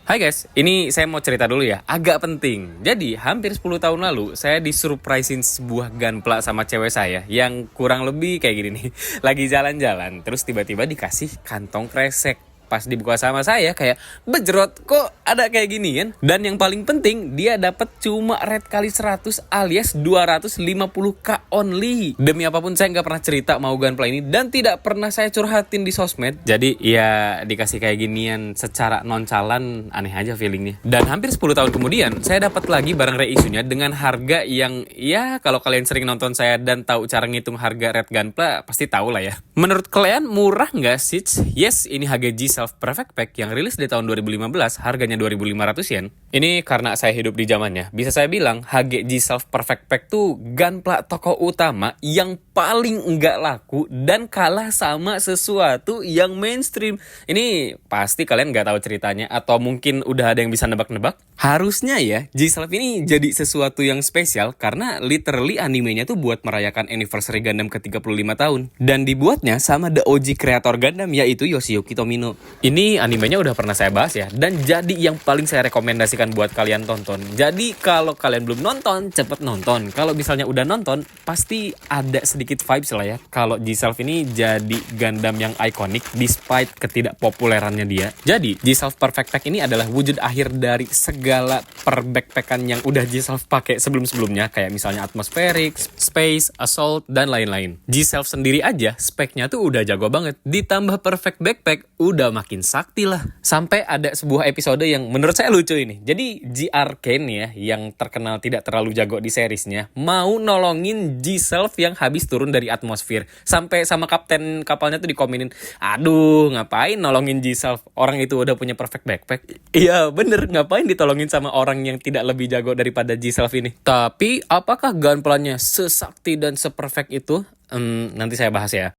Hai guys, ini saya mau cerita dulu ya, agak penting. Jadi, hampir 10 tahun lalu, saya disurprisein sebuah gunpla sama cewek saya yang kurang lebih kayak gini nih. Lagi jalan-jalan, terus tiba-tiba dikasih kantong kresek. Pas dibuka sama saya kayak, bejrot, kok ada kayak gini kan? Dan yang paling penting, dia dapat cuma red kali 100 alias 250k only. Demi apapun saya nggak pernah cerita mau gunpla ini dan tidak pernah saya curhatin di sosmed. Jadi ya dikasih kayak ginian secara nonchalant, aneh aja feelingnya. Dan hampir 10 tahun kemudian, saya dapat lagi barang reisunya dengan harga yang ya kalau kalian sering nonton saya dan tahu cara ngitung harga red gunpla pasti tahu lah ya. Menurut kalian murah nggak sih? Yes, ini HGG Self Perfect Pack yang rilis di tahun 2015, harganya 2.500 yen. Ini karena saya hidup di zamannya. Bisa saya bilang HGG Self Perfect Pack tuh gunpla toko utama yang paling enggak laku dan kalah sama sesuatu yang mainstream. Ini pasti kalian nggak tahu ceritanya atau mungkin udah ada yang bisa nebak-nebak. Harusnya ya, G-Self ini jadi sesuatu yang spesial karena literally animenya tuh buat merayakan anniversary Gundam ke-35 tahun. Dan dibuatnya sama the OG kreator Gundam yaitu Yoshiyuki Tomino. Ini animenya udah pernah saya bahas ya, dan jadi yang paling saya rekomendasikan buat kalian tonton. Jadi kalau kalian belum nonton, cepet nonton. Kalau misalnya udah nonton, pasti ada sedikit vibes lah ya. Kalau G-Self ini jadi Gundam yang ikonik despite ketidakpopulerannya dia. Jadi G-Self Perfect Pack ini adalah wujud akhir dari segala perbackpackan yang udah G-Self pakai sebelum-sebelumnya, kayak misalnya atmospheric, space, assault, dan lain-lain. G-Self sendiri aja speknya tuh udah jago banget. Ditambah perfect backpack, udah makin sakti lah. Sampai ada sebuah episode yang menurut saya lucu ini. Jadi G-Arcane ya, yang terkenal tidak terlalu jago di seriesnya, mau nolongin G-Self yang habis turun dari atmosfer. Sampai sama kapten kapalnya tuh dikomenin, aduh ngapain nolongin G-Self, orang itu udah punya perfect backpack. Iya bener, ngapain ditolongin sama orang yang tidak lebih jago daripada G-Self ini. Tapi apakah gunpla-nya sesakti dan seperfect itu? Nanti saya bahas ya.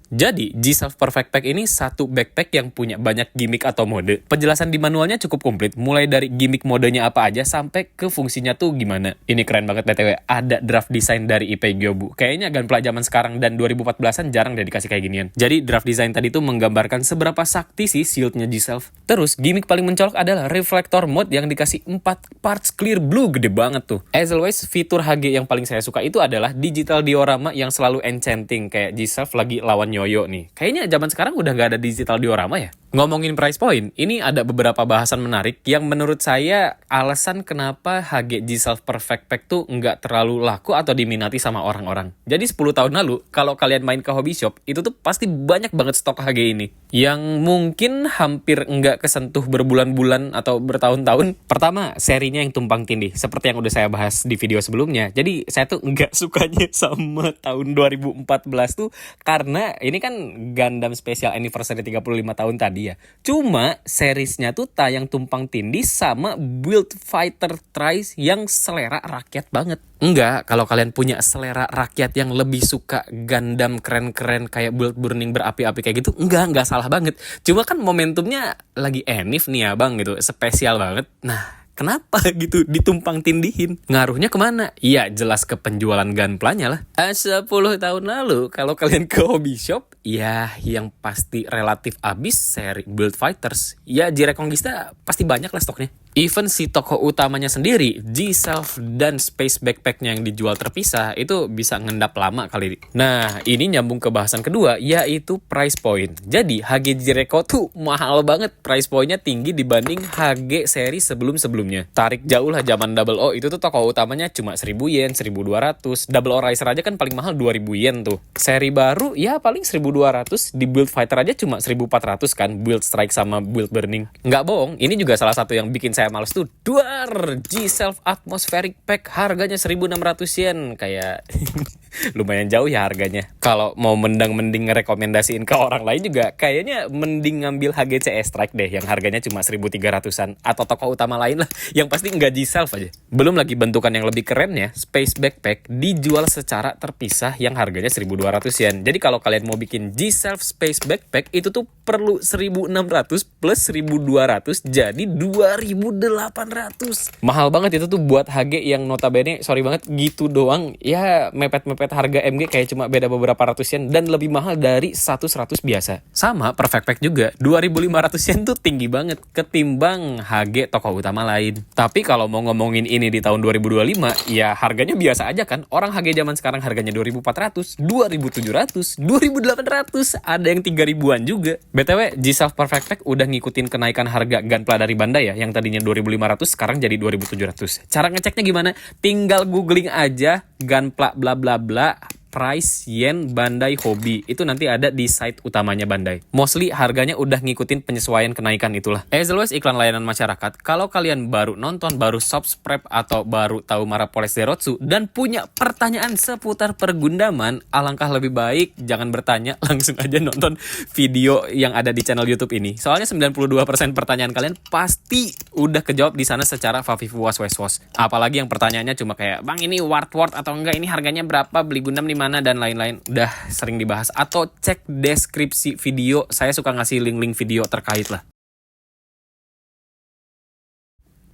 Jadi, G-Self Perfect Pack ini satu backpack yang punya banyak gimmick atau mode. Penjelasan di manualnya cukup komplit, mulai dari gimmick modenya apa aja sampai ke fungsinya tuh gimana. Ini keren banget BTW, ada draft design dari Ippei Gyobu. Kayaknya gunpla zaman sekarang dan 2014-an jarang deh dikasih kayak ginian. Jadi, draft design tadi tuh menggambarkan seberapa sakti sih shieldnya G-Self. Terus, gimmick paling mencolok adalah reflector mode yang dikasih 4 parts clear blue, gede banget tuh. As always, fitur HG yang paling saya suka itu adalah digital diorama yang selalu enchanting, kayak G-Self lagi lawan Yoyo nih. Kayaknya zaman sekarang udah nggak ada digital diorama ya. Ngomongin price point, ini ada beberapa bahasan menarik yang menurut saya alasan kenapa HG G-Self Perfect Pack tuh nggak terlalu laku atau diminati sama orang-orang. Jadi 10 tahun lalu, kalau kalian main ke hobby shop, itu tuh pasti banyak banget stok HG ini. Yang mungkin hampir nggak kesentuh berbulan-bulan atau bertahun-tahun. Pertama, serinya yang tumpang tindih. Seperti yang udah saya bahas di video sebelumnya. Jadi saya tuh nggak sukanya sama tahun 2014 tuh karena ini kan Gundam Special Anniversary 35 tahun tadi ya. Cuma seriesnya tuh tayang tumpang tindih sama Build Fighter Trice yang selera rakyat banget. Enggak, kalau kalian punya selera rakyat yang lebih suka Gundam keren-keren kayak Build Burning berapi-api kayak gitu, enggak salah banget. Cuma kan momentumnya lagi enif nih ya bang gitu, spesial banget. Nah, kenapa gitu ditumpang tindihin? Ngaruhnya kemana? Iya jelas ke penjualan gunpla-nya lah. 10 tahun lalu kalau kalian ke hobby shop, ya yang pasti relatif abis seri Build Fighters. Ya J-Reconquista pasti banyak lah stoknya. Even si toko utamanya sendiri, G-Self dan Space Backpack-nya yang dijual terpisah, itu bisa ngendap lama kali. Nah, ini nyambung ke bahasan kedua, yaitu price point. Jadi, HG J-Reco tuh mahal banget. Price point-nya tinggi dibanding HG seri sebelum-sebelumnya. Tarik jauh lah zaman Double O, itu tuh toko utamanya cuma 1000 yen, 1200. Double O Riser aja kan paling mahal 2000 yen tuh. Seri baru, ya paling 1200. Di Build Fighter aja cuma 1400 kan, Build Strike sama Build Burning. Nggak bohong, ini juga salah satu yang bikin saya males tuh. Duar, G-Self Atmospheric Pack harganya 1600 yen. Kayak lumayan jauh ya harganya. Kalau mau mending ngerekomendasiin ke orang lain juga kayaknya mending ngambil HGCS Strike deh yang harganya cuma 1300-an. Atau toko utama lain lah yang pasti nggak G-Self aja. Belum lagi bentukan yang lebih kerennya, Space Backpack dijual secara terpisah yang harganya 1200 yen. Jadi kalau kalian mau bikin G-Self Space Backpack itu tuh perlu 1600 plus 1200 jadi 2800. Mahal banget itu tuh buat HG yang notabene sorry banget gitu doang. Ya mepet-mepet mepet harga MG kayak cuma beda beberapa ratus yen dan lebih mahal dari 100 biasa. Sama Perfect Pack juga, 2.500 yen tuh tinggi banget ketimbang HG toko utama lain. Tapi kalau mau ngomongin ini di tahun 2025, ya harganya biasa aja kan. Orang HG zaman sekarang harganya 2.400, 2.700, 2.800, ada yang 3.000-an juga. BTW, G-Self Perfect Pack udah ngikutin kenaikan harga Gunpla dari Bandai ya, yang tadinya 2.500 sekarang jadi 2.700. Cara ngeceknya gimana? Tinggal googling aja Gunpla bla bla bla price yen Bandai Hobby, itu nanti ada di site utamanya Bandai. Mostly harganya udah ngikutin penyesuaian kenaikan itulah. As always, iklan layanan masyarakat. Kalau kalian baru nonton, baru subscribe, atau baru tahu Marapoles Zerotsu dan punya pertanyaan seputar pergundaman, alangkah lebih baik jangan bertanya, langsung aja nonton video yang ada di channel YouTube ini. Soalnya 92% pertanyaan kalian pasti udah kejawab di sana secara fafifu was. Apalagi yang pertanyaannya cuma kayak, "Bang, ini word atau enggak, ini harganya berapa, beli Gundam di mana," dan lain-lain, udah sering dibahas. Atau cek deskripsi video, saya suka ngasih link-link video terkait lah.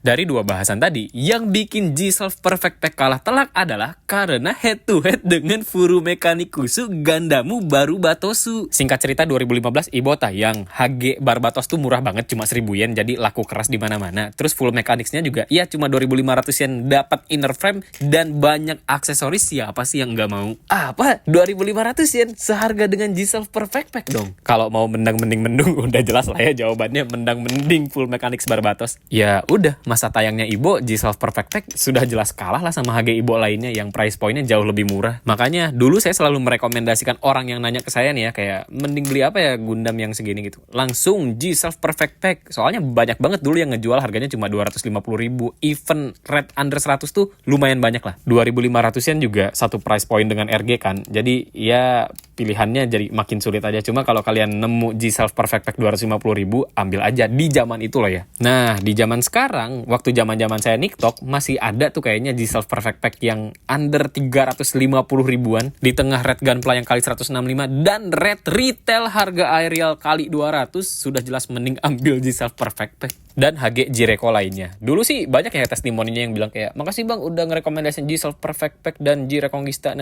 Dari dua bahasan tadi, yang bikin G-Self Perfect Pack kalah telak adalah karena head to head dengan Furumechi Kusu Gandamu Barubatosu. Singkat cerita, 2015 Ibota yang HG Barbatos tuh murah banget, cuma 1.000 yen, jadi laku keras di mana-mana. Terus full mechanics-nya juga ya cuma 2.500 yen, dapat inner frame dan banyak aksesoris. Siapa sih yang nggak mau? Apa? 2.500 yen seharga dengan G-Self Perfect Pack dong. Kalau mau mendung udah jelas lah ya jawabannya, mending full mechanics Barbatos. Ya udah, masa tayangnya Ibo, G-Self Perfect Pack sudah jelas kalah lah sama HG Ibo lainnya yang price point-nya jauh lebih murah. Makanya dulu saya selalu merekomendasikan orang yang nanya ke saya nih ya, kayak mending beli apa ya Gundam yang segini gitu. Langsung G-Self Perfect Pack. Soalnya banyak banget dulu yang ngejual harganya cuma 250.000. Even red under 100 tuh lumayan banyak lah. 2.500 yen juga satu price point dengan RG kan. Jadi ya pilihannya jadi makin sulit aja. Cuma kalau kalian nemu G-Self Perfect Pack 250.000, ambil aja di zaman itu loh ya. Nah, di zaman sekarang, waktu zaman-zaman saya TikTok, masih ada tuh kayaknya G-Self Perfect Pack yang under 350.000-an di tengah Red Gunpla yang kali 165 dan Red Retail harga Aerial kali 200, sudah jelas mending ambil G-Self Perfect Pack. Dan HG Jireko lainnya. Dulu sih banyak ya testimoninya yang bilang kayak, "Makasih bang udah ngerekomendasiin G-Self Perfect Pack dan G-Reconquista."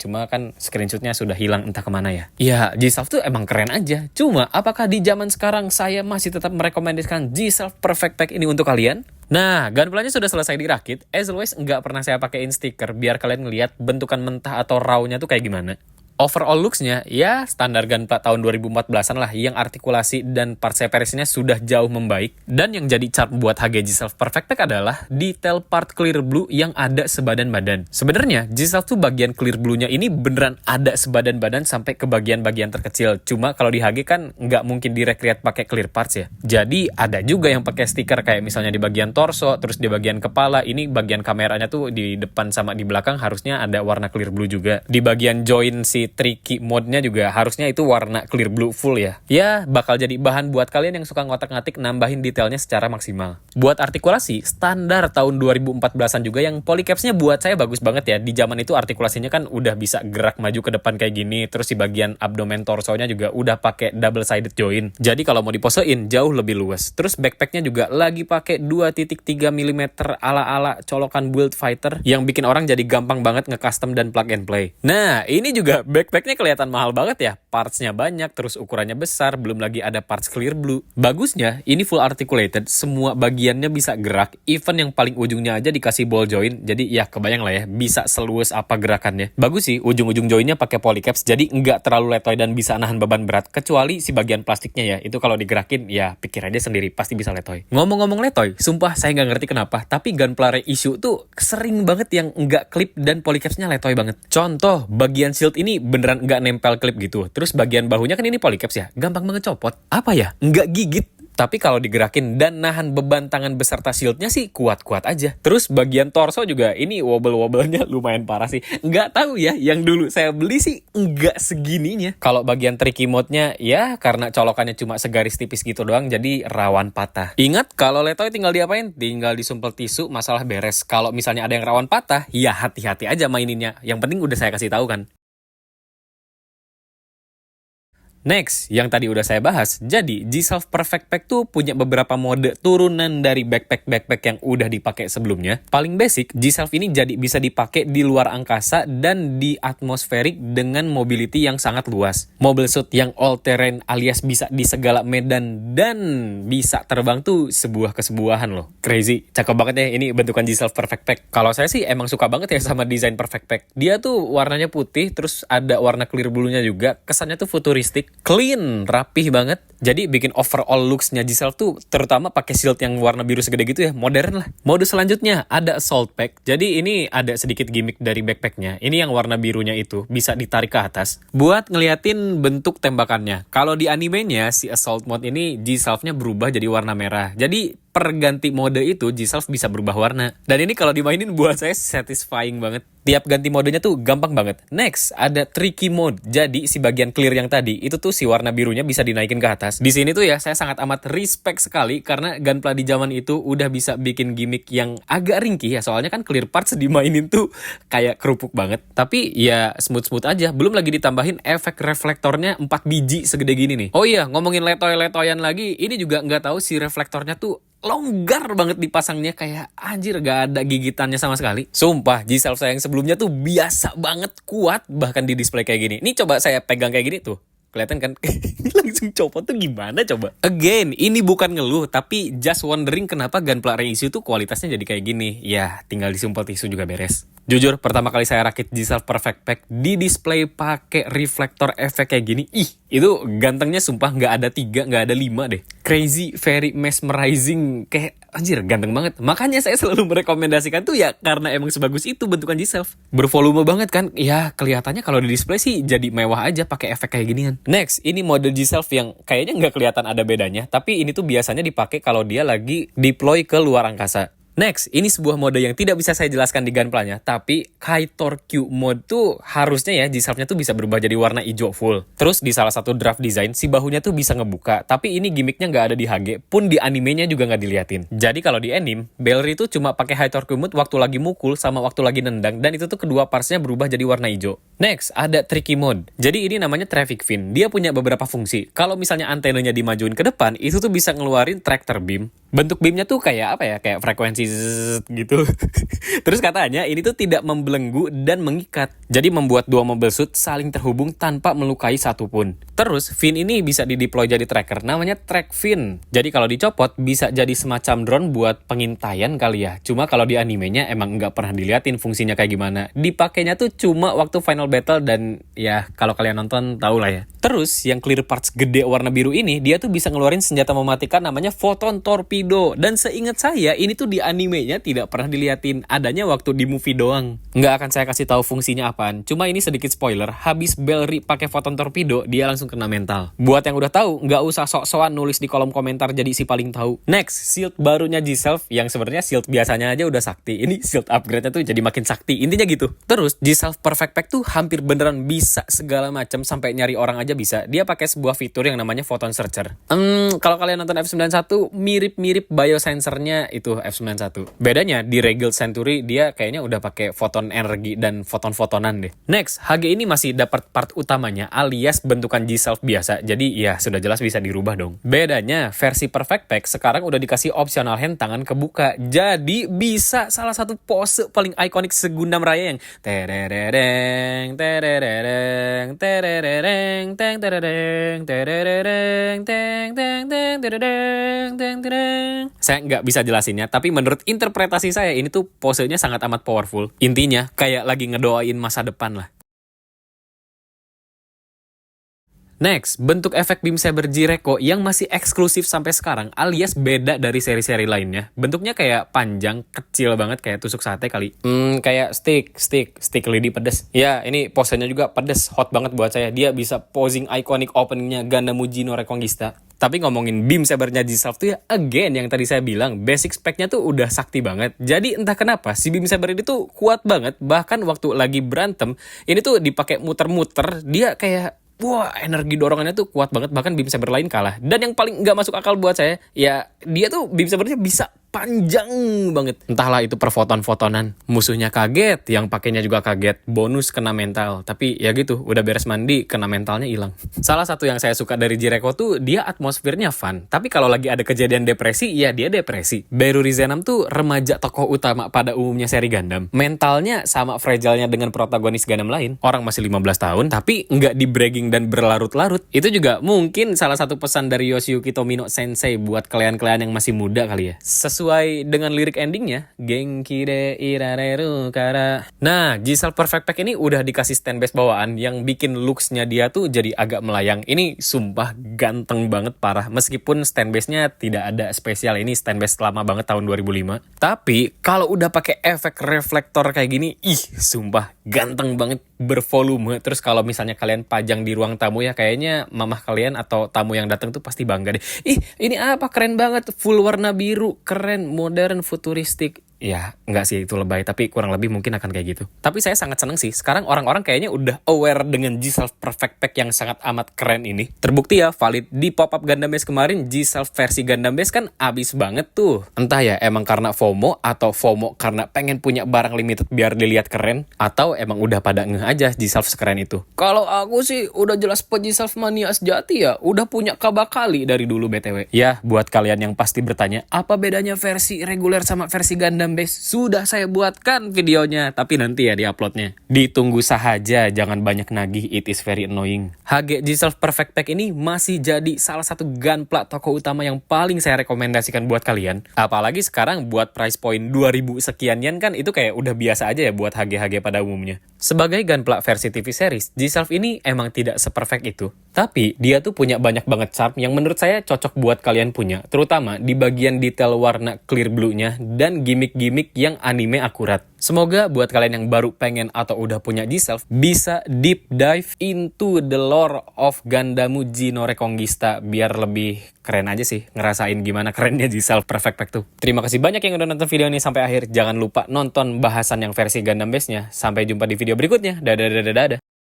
Cuma kan screenshotnya sudah hilang entah kemana ya. Ya, G-Self tuh emang keren aja. Cuma apakah di zaman sekarang saya masih tetap merekomendasikan G-Self Perfect Pack ini untuk kalian? Nah, gunplanya sudah selesai dirakit. As always, nggak pernah saya pakein stiker biar kalian ngeliat bentukan mentah atau raw-nya tuh kayak gimana. Overall looks-nya, ya standar Gunpla tahun 2014-an lah, yang artikulasi dan part separasinya sudah jauh membaik. Dan yang jadi charm buat HG G-Self Perfect Pack adalah detail part clear blue yang ada sebadan badan. Sebenarnya G-Self tuh bagian clear blue-nya ini beneran ada sebadan badan sampai ke bagian-bagian terkecil. Cuma kalau di HG kan nggak mungkin direcreate pakai clear parts ya. Jadi ada juga yang pakai stiker kayak misalnya di bagian torso, terus di bagian kepala, ini bagian kameranya tuh di depan sama di belakang harusnya ada warna clear blue juga. Di bagian join si tricky mode-nya juga harusnya itu warna clear blue full ya. Ya, bakal jadi bahan buat kalian yang suka ngotak-ngatik nambahin detailnya secara maksimal. Buat artikulasi, standar tahun 2014-an juga yang polycaps-nya buat saya bagus banget ya. Di zaman itu artikulasinya kan udah bisa gerak maju ke depan kayak gini, terus di bagian abdomen torsonya juga udah pakai double sided join. Jadi kalau mau diposein jauh lebih luas. Terus backpack-nya juga lagi pakai 2.3 mm ala-ala colokan Build Fighter yang bikin orang jadi gampang banget nge-custom dan plug and play. Nah, ini juga backpacknya kelihatan mahal banget ya. Partsnya banyak, terus ukurannya besar, belum lagi ada parts clear blue. Bagusnya, ini full articulated, semua bagiannya bisa gerak, even yang paling ujungnya aja dikasih ball joint, jadi ya kebayang lah ya, bisa seluas apa gerakannya. Bagus sih, ujung-ujung jointnya pakai polycaps, jadi nggak terlalu letoy dan bisa nahan beban berat, kecuali si bagian plastiknya ya, itu kalau digerakin, ya pikir aja sendiri, pasti bisa letoy. Ngomong-ngomong letoy, sumpah saya nggak ngerti kenapa, tapi Gunpla reissue tuh sering banget yang nggak klip dan polycapsnya letoy banget. Contoh, bagian shield ini beneran nggak nempel klip gitu. Terus bagian bahunya kan ini polycaps ya, gampang banget copot. Apa ya? Nggak gigit. Tapi kalau digerakin dan nahan beban tangan beserta shieldnya sih kuat-kuat aja. Terus bagian torso juga ini wobble-wobblenya lumayan parah sih. Nggak tahu ya, yang dulu saya beli sih nggak segininya. Kalau bagian tricky mode-nya ya karena colokannya cuma segaris tipis gitu doang, jadi rawan patah. Ingat, kalau letoy tinggal diapain? Tinggal disumpel tisu, masalah beres. Kalau misalnya ada yang rawan patah, ya hati-hati aja maininnya. Yang penting udah saya kasih tahu kan. Next, yang tadi udah saya bahas, jadi G-Self Perfect Pack tuh punya beberapa mode turunan dari backpack-backpack yang udah dipakai sebelumnya. Paling basic, G-Self ini jadi bisa dipakai di luar angkasa dan di atmosferik dengan mobility yang sangat luas. Mobile suit yang all terrain alias bisa di segala medan dan bisa terbang tuh sebuah kesebuahan loh. Crazy, cakep banget ya ini bentukan G-Self Perfect Pack. Kalau saya sih emang suka banget ya sama desain Perfect Pack. Dia tuh warnanya putih, terus ada warna clear blue-nya juga. Kesannya tuh futuristik. Clean, rapih banget. Jadi bikin overall looks-nya G-Self tuh terutama pakai shield yang warna biru segede gitu ya, modern lah. Mode selanjutnya ada Assault Pack. Jadi ini ada sedikit gimmick dari backpacknya. Ini yang warna birunya itu bisa ditarik ke atas buat ngeliatin bentuk tembakannya. Kalau di animenya si Assault Mode ini G-Self-nya berubah jadi warna merah. Jadi per ganti mode itu G-Self bisa berubah warna. Dan ini kalau dimainin buat saya satisfying banget. Tiap ganti modenya tuh gampang banget. Next, ada Tricky Mode. Jadi si bagian clear yang tadi, itu tuh si warna birunya bisa dinaikin ke atas. Di sini tuh ya, saya sangat amat respect sekali karena Gunpla di zaman itu udah bisa bikin gimmick yang agak ringkih ya. Soalnya kan clear parts dimainin tuh kayak kerupuk banget. Tapi ya smooth-smooth aja. Belum lagi ditambahin efek reflektornya 4 biji segede gini nih. Oh iya, ngomongin letoy-letoyan lagi, ini juga nggak tahu si reflektornya tuh longgar banget dipasangnya, kayak anjir gak ada gigitannya sama sekali. Sumpah, G-Self saya yang sebelumnya tuh biasa banget kuat bahkan di display kayak gini. Ini coba saya pegang kayak gini tuh. Kelihatan kan? Ini langsung copot tuh gimana coba? Again, ini bukan ngeluh, tapi just wondering kenapa Gunpla Reissue tuh kualitasnya jadi kayak gini. Ya, tinggal disumpel tisu juga beres. Jujur, pertama kali saya rakit G-Self Perfect Pack di display pakai reflektor efek kayak gini, itu gantengnya sumpah nggak ada 3, nggak ada 5 deh. Crazy, very mesmerizing, kayak anjir ganteng banget. Makanya saya selalu merekomendasikan tuh ya karena emang sebagus itu bentukan G-Self. Bervolume banget kan? Ya kelihatannya kalau di display sih jadi mewah aja pakai efek kayak ginian. Next, ini mode G-Self yang kayaknya nggak kelihatan ada bedanya, tapi ini tuh biasanya dipakai kalau dia lagi deploy ke luar angkasa. Next, ini sebuah mode yang tidak bisa saya jelaskan di Gunpla-nya, tapi Kaitor Q mode tuh harusnya ya G-Self-nya tuh bisa berubah jadi warna hijau full. Terus di salah satu draft design, si bahunya tuh bisa ngebuka, tapi ini gimmicknya nggak ada di HG, pun di animenya juga nggak diliatin. Jadi kalau di anime, Bellery tuh cuma pakai Kaitor Q mode waktu lagi mukul sama waktu lagi nendang, dan itu tuh kedua parts-nya berubah jadi warna hijau. Next, ada Tricky mode. Jadi ini namanya Traffic Fin. Dia punya beberapa fungsi. Kalau misalnya antenanya dimajuin ke depan, itu tuh bisa ngeluarin tractor beam. Bentuk beamnya tuh kayak apa ya? Kayak frekuensi gitu. Terus katanya ini tuh tidak membelenggu dan mengikat. Jadi membuat dua mobile suit saling terhubung tanpa melukai satupun. Terus fin ini bisa dideploy jadi tracker, namanya track fin. Jadi kalau dicopot bisa jadi semacam drone buat pengintaian kali ya. Cuma kalau di animenya emang nggak pernah diliatin fungsinya kayak gimana. Dipakainya tuh cuma waktu final battle dan ya kalau kalian nonton tau lah ya. Terus yang clear parts gede warna biru ini dia tuh bisa ngeluarin senjata mematikan namanya Photon Torpedo. Dan seingat saya ini tuh di animenya tidak pernah diliatin, adanya waktu di movie doang. Nggak akan saya kasih tahu fungsinya apaan. Cuma ini sedikit spoiler, habis Bellery pakai Photon Torpedo dia langsung kena mental. Buat yang udah tahu, nggak usah sok-sokan nulis di kolom komentar jadi si paling tahu. Next, shield barunya G-Self yang sebenarnya shield biasanya aja udah sakti. Ini shield upgrade-nya tuh jadi makin sakti. Intinya gitu. Terus G-Self Perfect Pack tuh hampir beneran bisa segala macam sampai nyari orang aja bisa. Dia pakai sebuah fitur yang namanya Photon Searcher. Kalau kalian nonton F91 mirip-mirip biosensornya itu F91. Bedanya di Regal Century dia kayaknya udah pakai foton energi dan foton-fotonan deh. Next, HG ini masih dapat part utamanya alias bentukan G-Self biasa. Jadi ya sudah jelas bisa dirubah dong. Bedanya versi Perfect Pack sekarang udah dikasih optional hand tangan kebuka. Jadi bisa salah satu pose paling ikonik segundam raya yang terereng terereng terereng teng terereng terereng teng teng teng terereng teng tereng. Saya nggak bisa jelasinnya, tapi menurut interpretasi saya ini tuh posenya sangat amat powerful. Intinya kayak lagi ngedoain masa depan lah. Next, bentuk efek beam saber Jireko yang masih eksklusif sampai sekarang alias beda dari seri-seri lainnya. Bentuknya kayak panjang, kecil banget kayak tusuk sate kali. Kayak stick lidi pedes. Ya, ini posenya juga pedes, hot banget buat saya. Dia bisa posing iconic openingnya Gundam Muji no Reconquista. Tapi ngomongin beam sabernya G-Self tuh ya, again yang tadi saya bilang, basic spec-nya tuh udah sakti banget. Jadi entah kenapa si beam saber ini tuh kuat banget. Bahkan waktu lagi berantem, ini tuh dipakai muter-muter, dia kayak wah, energi dorongannya tuh kuat banget, bahkan beam saber lain kalah. Dan yang paling nggak masuk akal buat saya, ya dia tuh beam sabernya bisa panjang banget. Entahlah itu perfoton-fotonan. Musuhnya kaget, yang pakainya juga kaget. Bonus kena mental. Tapi ya gitu, udah beres mandi, kena mentalnya hilang. Salah satu yang saya suka dari Jireko tuh, dia atmosfernya fun. Tapi kalau lagi ada kejadian depresi, ya dia depresi. Beirut Zenam tuh remaja tokoh utama pada umumnya seri Gundam. Mentalnya sama fragile-nya dengan protagonis Gundam lain. Orang masih 15 tahun, tapi nggak di bragging dan berlarut-larut. Itu juga mungkin salah satu pesan dari Yoshiyuki Tomino Sensei buat kalian-kalian yang masih muda kali ya. Sesuai dengan lirik endingnya, Genki de irareru kara. Nah, G-Self Perfect Pack ini udah dikasih stand base bawaan yang bikin looks-nya dia tuh jadi agak melayang. Ini sumpah ganteng banget parah. Meskipun stand base-nya tidak ada spesial, ini stand base lama banget tahun 2005. Tapi kalau udah pakai efek reflektor kayak gini, sumpah ganteng banget, bervolume. Terus kalau misalnya kalian pajang di ruang tamu ya, kayaknya mamah kalian atau tamu yang datang tuh pasti bangga deh. Ini apa, keren banget, full warna biru, keren, modern, futuristik. Ya, enggak sih itu lebay, tapi kurang lebih mungkin akan kayak gitu. Tapi saya sangat seneng sih, sekarang orang-orang kayaknya udah aware dengan G-Self Perfect Pack yang sangat amat keren ini. Terbukti ya, valid di pop-up Gundam Base kemarin, G-Self versi Gundam Base kan abis banget tuh. Entah ya, emang karena FOMO, atau FOMO karena pengen punya barang limited biar dilihat keren, atau emang udah pada ngeh aja G-Self sekeren itu. Kalau aku sih, udah jelas G-Self mania sejati ya, udah punya kabakali dari dulu BTW. Ya, buat kalian yang pasti bertanya, apa bedanya versi reguler sama versi Gundam Base, sudah saya buatkan videonya, tapi nanti ya di-uploadnya. Ditunggu saja, jangan banyak nagih, it is very annoying. HG G-Self Perfect Pack ini masih jadi salah satu gunpla toko utama yang paling saya rekomendasikan buat kalian. Apalagi sekarang buat price point 2000 sekian yen kan itu kayak udah biasa aja ya buat HG-HG pada umumnya. Sebagai gunpla versi TV series, G-Self ini emang tidak seperfect itu. Tapi dia tuh punya banyak banget charm yang menurut saya cocok buat kalian punya, terutama di bagian detail warna clear blue-nya dan gimmick-gimmick yang anime akurat. Semoga buat kalian yang baru pengen atau udah punya G-Self bisa deep dive into the lore of Gandamu G no Reconquista biar lebih keren aja sih ngerasain gimana kerennya G-Self Perfect Pack tuh. Terima kasih banyak yang udah nonton video ini sampai akhir. Jangan lupa nonton bahasan yang versi Gundam Base-nya. Sampai jumpa di video berikutnya. Dadah.